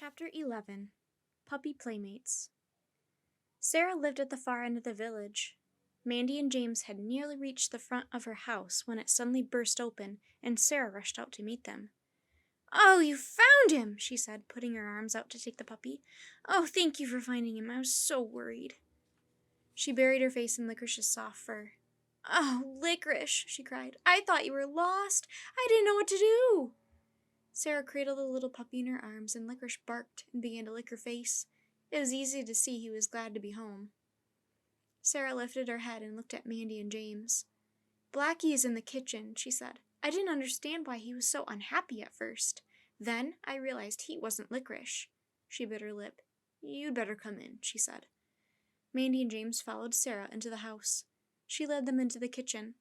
Chapter 11 Puppy Playmates. Sarah lived at the far end of the village. Mandy and James had nearly reached the front of her house when it suddenly burst open, and Sarah rushed out to meet them. "Oh, you found him!" she said, putting her arms out to take the puppy. "Oh, thank you for finding him. I was so worried." She buried her face in Licorice's soft fur. "Oh, Licorice," she cried. "I thought you were lost. I didn't know what to do." Sarah cradled the little puppy in her arms, and Licorice barked and began to lick her face. It was easy to see he was glad to be home. Sarah lifted her head and looked at Mandy and James. "Blackie is in the kitchen," she said. "I didn't understand why he was so unhappy at first. Then I realized he wasn't Licorice." She bit her lip. "You'd better come in," she said. Mandy and James followed Sarah into the house. She led them into the kitchen.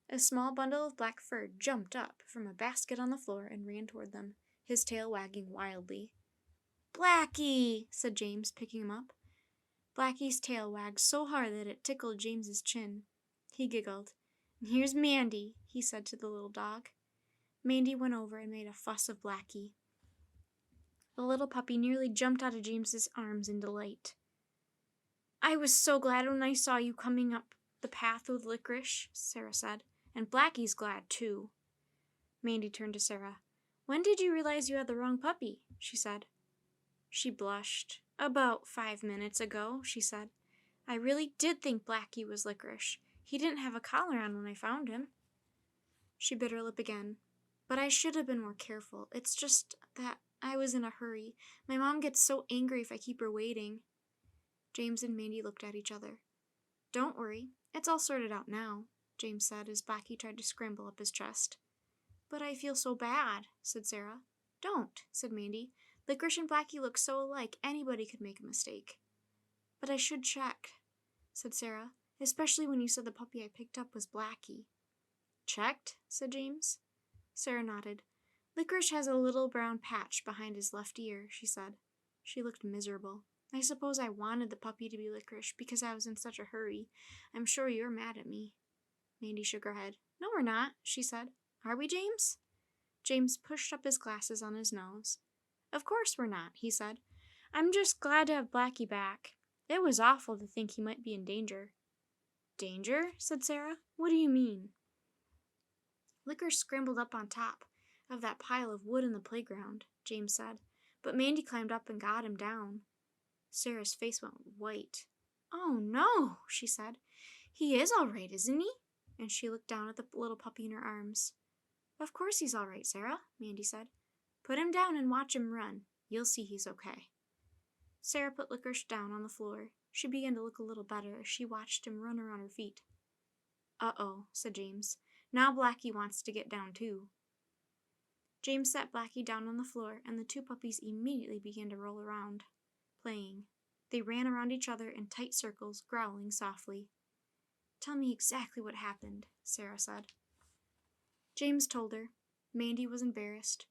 A small bundle of black fur jumped up from a basket on the floor and ran toward them, his tail wagging wildly. "Blackie!" said James, picking him up. Blackie's tail wagged so hard that it tickled James's chin. He giggled. "Here's Mandy," he said to the little dog. Mandy went over and made a fuss of Blackie. The little puppy nearly jumped out of James's arms in delight. "I was so glad when I saw you coming up the path with Licorice," Sarah said. "And Blackie's glad, too." Mandy turned to Sarah. "When did you realize you had the wrong puppy?" she said. She blushed. "About 5 minutes ago," she said. "I really did think Blackie was Licorice. He didn't have a collar on when I found him." She bit her lip again. "But I should have been more careful. It's just that I was in a hurry. My mom gets so angry if I keep her waiting." James and Mandy looked at each other. "Don't worry. It's all sorted out now," James said as Blackie tried to scramble up his chest. "But I feel so bad," said Sarah. "Don't," said Mandy. "Licorice and Blackie look so alike, anybody could make a mistake." "But I should check," said Sarah, "especially when you said the puppy I picked up was Blackie." "Checked?" said James. Sarah nodded. "Licorice has a little brown patch behind his left ear," she said. She looked miserable. "I suppose I wanted the puppy to be Licorice because I was in such a hurry. I'm sure you're mad at me." Mandy shook her head. "No, we're not," she said. "Are we, James?" James pushed up his glasses on his nose. "Of course we're not," he said. "I'm just glad to have Blackie back. It was awful to think he might be in danger." "Danger?" said Sarah. "What do you mean?" "Licorice scrambled up on top of that pile of wood in the playground," James said. "But Mandy climbed up and got him down." Sarah's face went white. "Oh, no," she said. "He is all right, isn't he?" And she looked down at the little puppy in her arms. "Of course he's all right, Sarah," Mandy said. "Put him down and watch him run. You'll see he's okay." Sarah put Licorice down on the floor. She began to look a little better as she watched him run around her feet. "Uh-oh," said James. "Now Blackie wants to get down, too." James sat Blackie down on the floor, and the two puppies immediately began to roll around, playing. They ran around each other in tight circles, growling softly. "Tell me exactly what happened," Sarah said. James told her. Mandy was embarrassed.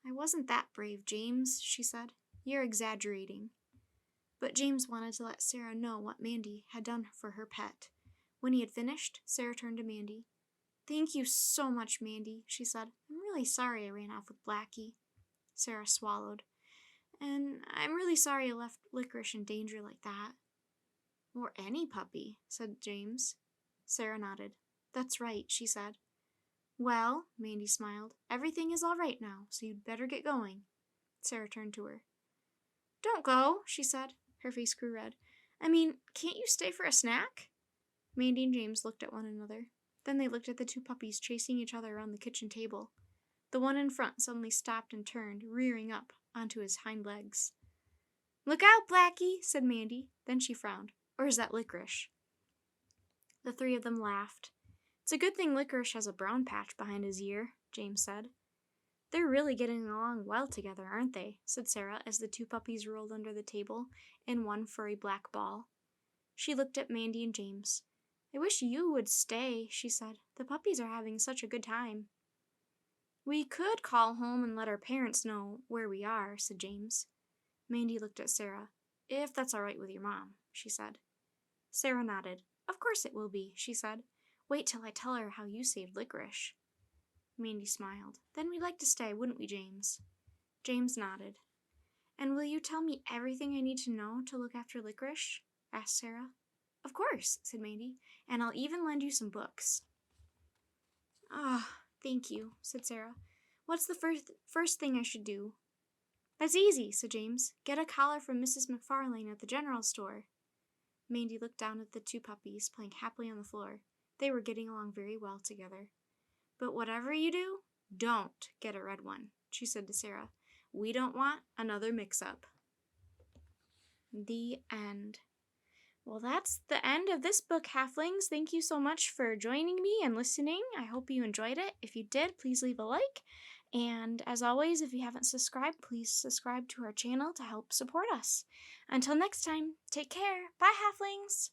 "I wasn't that brave, James," she said. "You're exaggerating." But James wanted to let Sarah know what Mandy had done for her pet. When he had finished, Sarah turned to Mandy. "Thank you so much, Mandy," she said. "I'm really sorry I ran off with Blackie." Sarah swallowed. "And I'm really sorry I left Licorice in danger like that." "Or any puppy," said James. Sarah nodded. "That's right," she said. "Well," Mandy smiled, "everything is all right now, so you'd better get going." Sarah turned to her. "Don't go," she said. Her face grew red. "I mean, can't you stay for a snack?" Mandy and James looked at one another. Then they looked at the two puppies chasing each other around the kitchen table. The one in front suddenly stopped and turned, rearing up onto his hind legs. "Look out, Blackie," said Mandy. Then she frowned. "Or is that Licorice?" The three of them laughed. "It's a good thing Licorice has a brown patch behind his ear," James said. "They're really getting along well together, aren't they?" said Sarah as the two puppies rolled under the table in one furry black ball. She looked at Mandy and James. "I wish you would stay," she said. "The puppies are having such a good time." "We could call home and let our parents know where we are," said James. Mandy looked at Sarah. "If that's all right with your mom," she said. Sarah nodded. "Of course it will be," she said. "Wait till I tell her how you saved Licorice." Mandy smiled. "Then we'd like to stay, wouldn't we, James?" James nodded. And will you tell me everything I need to know to look after Licorice? Asked Sarah. Of course, said Mandy, and I'll even lend you some books. Ah, thank you, said Sarah. What's the first thing I should do? That's easy, said James. Get a collar from Mrs. McFarlane at the general store. Mandy looked down at the two puppies playing happily on the floor. They were getting along very well together. But whatever you do, don't get a red one, she said to Sarah. We don't want another mix-up. The end. Well, that's the end of this book, Halflings. Thank you so much for joining me and listening. I hope you enjoyed it. If you did, please leave a like. And as always, if you haven't subscribed, please subscribe to our channel to help support us. Until next time, take care. Bye, Halflings!